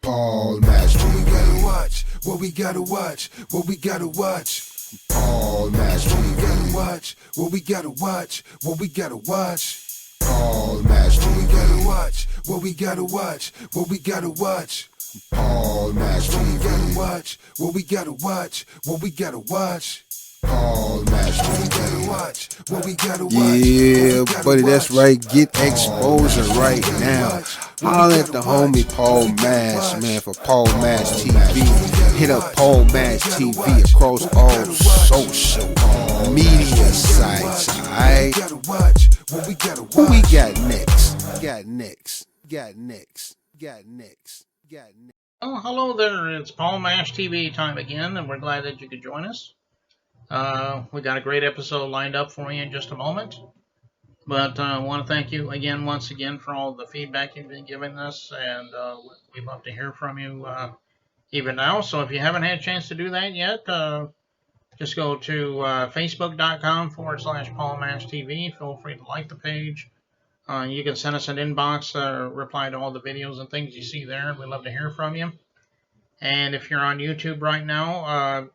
Paul Master. What we gotta watch, what we gotta watch, what we gotta watch. Paul Master. What we gotta watch, what we gotta watch, what we gotta watch. Paul Master. What we gotta watch, what we gotta watch, what we gotta watch. Paul Master. What we gotta watch, what we gotta watch, what we gotta watch. Paul Master. What we gotta watch, what we gotta watch. Yeah, buddy, that's right. Get exposure right now. Holler at the homie Paul Mash, man, for Paul Mash TV. Hit up Paul Mash TV across all social media sites, alright? Who we got next? Got next. Oh, hello there. It's Paul Mash TV time again, and we're glad that you could join us. We got a great episode lined up for you in just a moment. But I want to thank you again, once again, for all the feedback you've been giving us, and we'd love to hear from you even now. So if you haven't had a chance to do that yet, just go to facebook.com/Paul Mash TV. Feel free to like the page. You can send us an inbox, reply to all the videos and things you see there. We'd love to hear from you. And if you're on YouTube right now,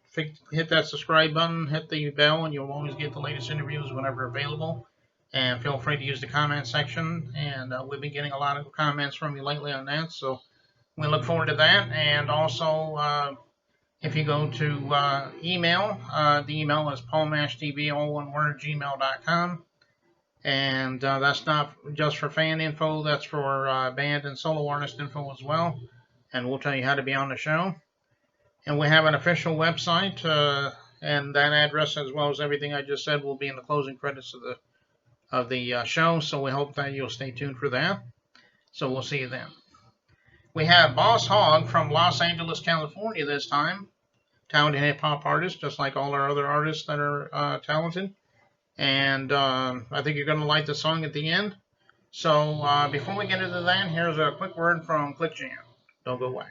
hit that subscribe button, hit the bell, and you'll always get the latest interviews whenever available. And feel free to use the comment section. And we've been getting a lot of comments from you lately on that, so we look forward to that. And also, if you go to email, the email is paulmashtv, all one word, gmail.com. And that's not just for fan info, that's for band and solo artist info as well. And we'll tell you how to be on the show. And we have an official website, and that address, as well as everything I just said, will be in the closing credits of the show. So we hope that you'll stay tuned for that. So we'll see you then. We have Boss Hogg from Los Angeles, California this time. Talented hip hop artist, just like all our other artists that are talented. And I think you're going to like the song at the end. So before we get into that, here's a quick word from Click Jam. Don't go away.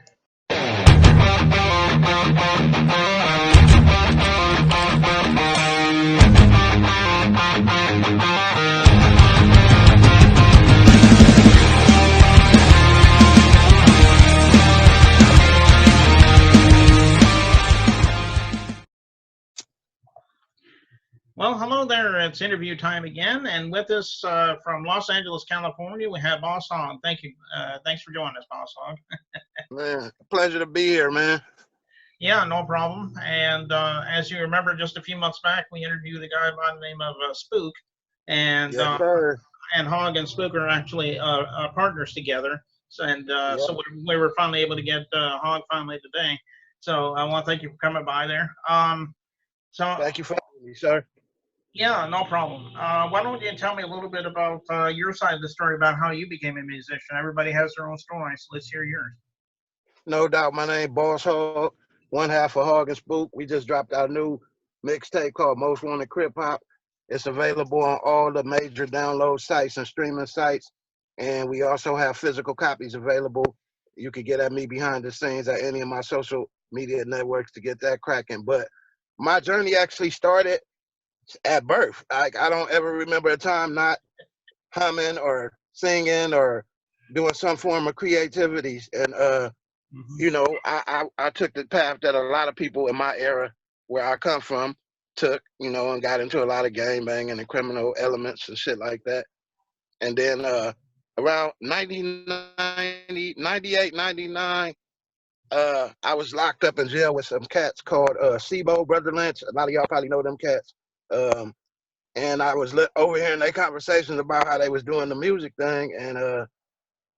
Well, hello there. It's interview time again, and with us from Los Angeles, California, we have Boss Hogg. Thank you. Thanks for joining us, Boss Hogg. Man, pleasure to be here, man. Yeah, no problem. And as you remember, just a few months back, we interviewed a guy by the name of Spook, and Yes, sir. and Hogg and Spook are actually partners together. So, Yep. so we were finally able to get Hogg finally today. So I want to thank you for coming by there. So Thank you for having me, sir. yeah, no problem. Why don't you tell me a little bit about your side of the story about how you became a musician? Everybody has their own story, so let's hear yours. No doubt, my name Boss Hogg, one half of Hogg and Spook. We just dropped our new mixtape called Most Wanted Crip Hop. It's available on all the major download sites and streaming sites. And we also have physical copies available. You can get at me behind the scenes at any of my social media networks to get that cracking. But my journey actually started at birth. I don't ever remember a time not humming or singing or doing some form of creativity. And you know, I took the path that a lot of people in my era, where I come from, took, you know, and got into a lot of gang banging and criminal elements and shit like that. And then around 1990, 98, 99, I was locked up in jail with some cats called SIBO, Brother Lynch. A lot of y'all probably know them cats. And I was overhearing their conversations about how they was doing the music thing, and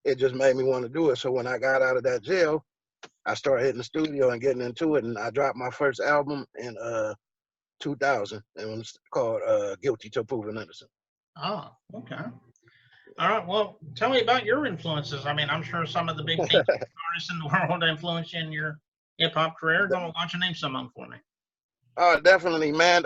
it just made me want to do it. So when I got out of that jail, I started hitting the studio and getting into it, and I dropped my first album in 2000, and it was called Guilty Till Proven Innocent. Oh, okay. All right. Well, tell me about your influences. I mean, I'm sure some of the big artists in the world influenced you in your hip hop career. Why don't you name some of them for me? Definitely, man.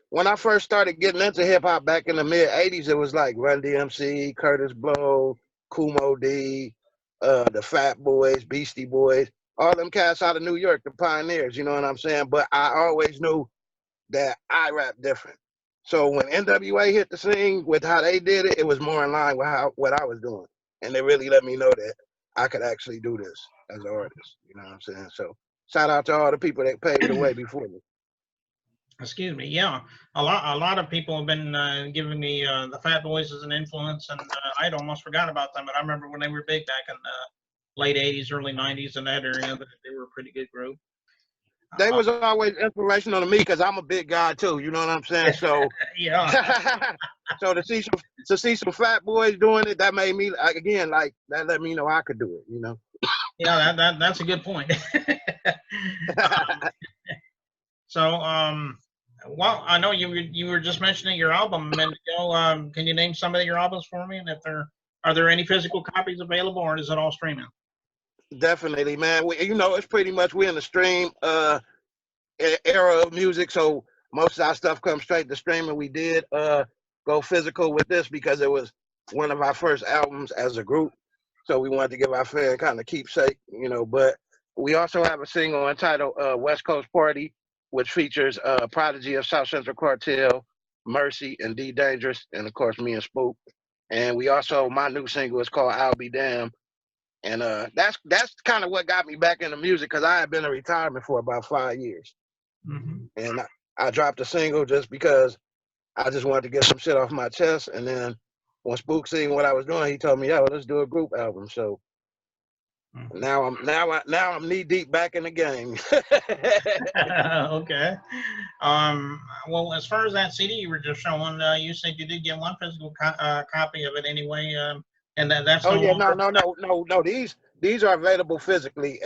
When I first started getting into hip hop back in the mid '80s, it was like Run DMC, Curtis Blow, Kumo D, the Fat Boys, Beastie Boys, all them cats out of New York, the pioneers. You know what I'm saying? But I always knew that I rap different. So when NWA hit the scene with how they did it, it was more in line with what I was doing, and they really let me know that I could actually do this as an artist. You know what I'm saying? So shout out to all the people that paved the way before me. Excuse me. Yeah, a lot of people have been giving me the Fat Boys as an influence, and I'd almost forgot about them. But I remember when they were big back in the late '80s, early '90s in that area. That they were a pretty good group. They was always inspirational to me because I'm a big guy too. You know what I'm saying? So, Yeah. so to see some fat boys doing it, that made me again like that. Let me know I could do it. You know. Yeah, that's a good point. So, well, I know you were just mentioning your album a minute ago. Can you name some of your albums for me? And if are there any physical copies available, or is it all streaming? Definitely, man. You know, it's pretty much we in the stream era of music, so most of our stuff comes straight to streaming. We did go physical with this because it was one of our first albums as a group, so we wanted to give our fan kind of keepsake, you know. But we also have a single entitled West Coast Party, which features Prodigy of South Central Cartel, Mercy, and D Dangerous, and of course me and Spook. And we also, my new single is called I'll Be Damned. And that's kind of what got me back into music because I had been in retirement for about 5 years. Mm-hmm. And I dropped a single just because I just wanted to get some shit off my chest. And then when Spook seen what I was doing, he told me, "Yo, let's do a group album." So now I'm knee deep back in the game. Okay. Well, as far as that CD you were just showing, you said you did get one physical copy of it anyway, and that's Oh no yeah, longer. no. These are available physically.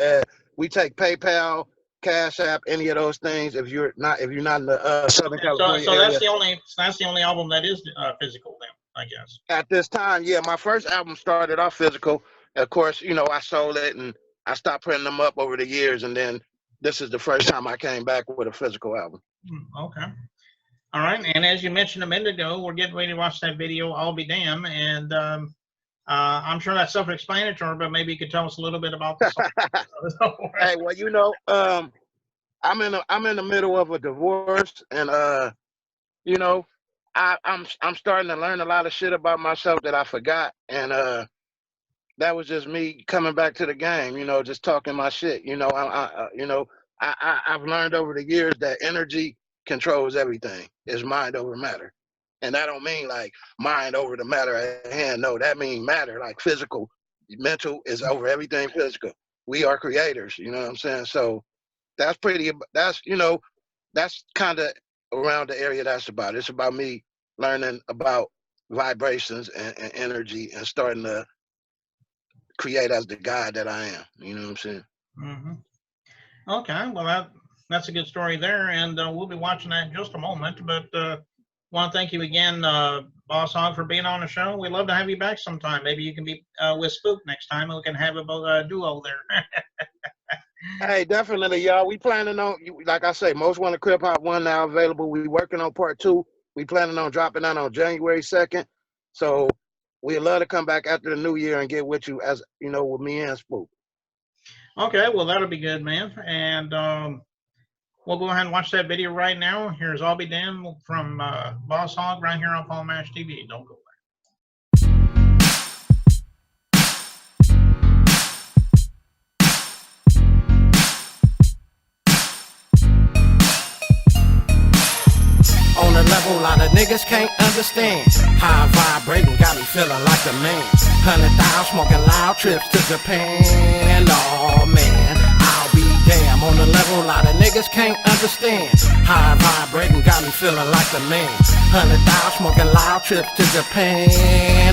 We take PayPal, Cash App, any of those things. If you're not in the Southern California So area that's the only album that is physical then, I guess. at this time, yeah. My first album started off physical. Of course, you know I sold it and I stopped printing them up over the years, and then this is the first time I came back with a physical album. Okay. All right. And as you mentioned a minute ago, we're getting ready to watch that video, I'll Be Damned. And I'm sure that's self-explanatory, but maybe you could tell us a little bit about the song. Hey, well, you know, I'm in the middle of a divorce, and you know, I'm starting to learn a lot of shit about myself that I forgot, and that was just me coming back to the game. You know, just talking my shit. You know, I've learned over the years that energy controls everything. It's mind over matter. And that don't mean like mind over the matter at hand. No, that means matter, like physical. Mental is over everything physical. We are creators, you know what I'm saying? So that's kind of around the area that's about. It's about me learning about vibrations and energy and starting to create as the God that I am. You know what I'm saying? Mm-hmm. Okay, well that's a good story there, and we'll be watching that in just a moment. But want to thank you again, Boss Hogg, for being on the show. We'd love to have you back sometime. Maybe you can be with Spook next time, and we can have a duo there. Hey, definitely, y'all. We planning on, like I say, Most Wanted Crip Hop 1 now available. We working on part 2. We planning on dropping that on January 2nd. So we'd love to come back after the new year and get with you, as you know, with me and Spook. Okay, well, that'll be good, man. And we'll go ahead and watch that video right now. Here's I'll Be Damned from Boss Hogg right here on Paul Mash TV. Don't go On a level a lot of niggas can't understand. High vibrating got me feeling like a man. 100,000 smoking loud trips to Japan. Oh man, I'll be damn. On a level a lot of niggas can't understand. High vibrating got me feeling like a man. 100,000 smoking loud trips to Japan.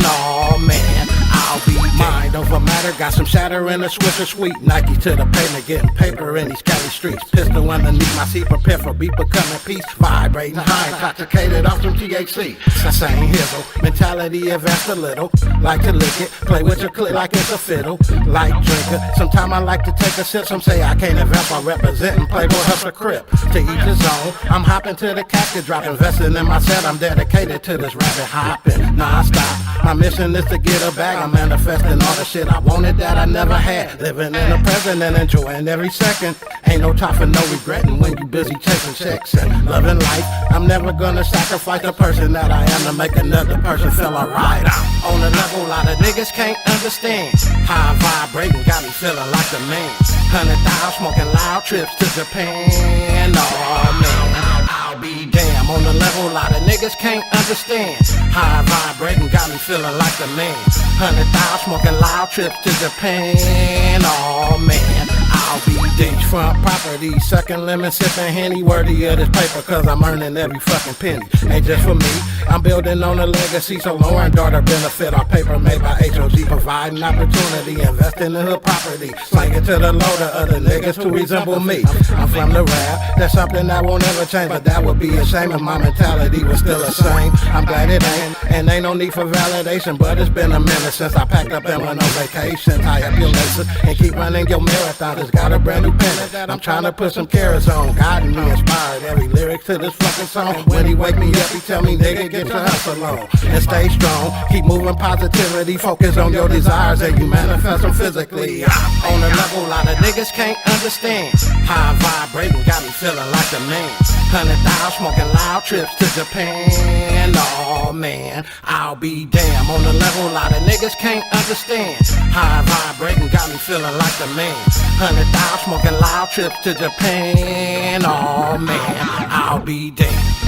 Oh man, I'll be mind over matter. Got some shatter in a Swisher Sweet. Nike to the pavement, getting paper in these Cali streets. Pistol underneath my seat, prepare for beat becoming peace. Vibrating high, intoxicated off some THC. Same hizzle, mentality invest a little. Like to lick it, play with your clip like it's a fiddle. Like drinker, sometime I like to take a sip. Some say I can't invest by representing Playboy Hustler Crip. To each his own, I'm hopping to the casket drop. Investing in my set, I'm dedicated to this rabbit hopping non-stop. My mission is to get a bag, I'm manifesting attracting all the shit I wanted that I never had. Living in the present and enjoying every second. Ain't no time for no regretting when you busy chasing checks and loving life. I'm never gonna sacrifice the person that I am to make another person feel alright. I'm on a level a lot of niggas can't understand. High vibrating got me feeling like the man. 100,000 smoking loud trips to Japan. Oh man, I'll be damn. On the level a lot of niggas can't understand. High vibrating got me feeling like the man. 100,000 smoking loud trips to Japan. Oh man, I'll be beachfront property, sucking lemon, sipping Henny, worthy of this paper, cause I'm earning every fucking penny. Ain't just for me, I'm building on a legacy, so Lauren daughter benefit. Our paper made by HOG, providing opportunity, investing in hood property, slanging to the loader of the niggas who resemble me. I'm from the rap, that's something that won't ever change, but that would be a shame if my mentality was still the same. I'm glad it ain't, and ain't no need for validation, but it's been a minute since I packed up and went on vacation. Tie up your laces and keep running your marathon. Just got a brand new pen that I'm trying to put some carrots on. Guiding me inspired every lyric to this fucking song. When he wake me up, he tell me, nigga, get your hustle on and stay strong. Keep moving positivity, focus on your desires and you manifest them physically. I'm on a level a lot of niggas can't understand. High vibrating got me feeling like the man. 100,000 smoking loud trips to Japan. Oh man, I'll be damn. On a level a lot of niggas can't understand. High vibrating got me feeling like the man. 100,000 smoking loud trips to Japan. Oh man, I'll be damn.